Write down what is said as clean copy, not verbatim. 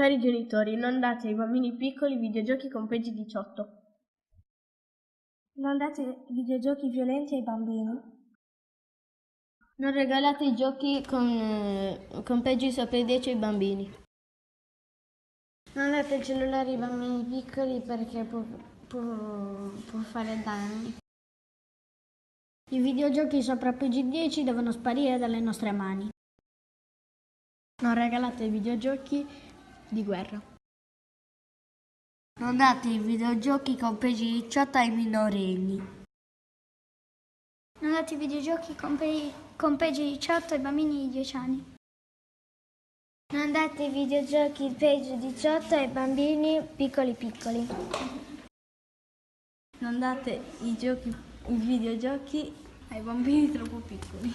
Cari genitori, non date ai bambini piccoli videogiochi con PEGI 18. Non date videogiochi violenti ai bambini. Non regalate i giochi con PEGI sopra i 10 ai bambini. Non date il cellulare ai bambini piccoli perché può fare danni. I videogiochi sopra PEGI 10 devono sparire dalle nostre mani. Non regalate i videogiochi di guerra. Non date i videogiochi con PEGI 18 ai minorenni. Non date i videogiochi con PEGI 18 ai bambini di 10 anni. Non date i videogiochi PEGI 18 ai bambini piccoli. Non date i videogiochi ai bambini troppo piccoli.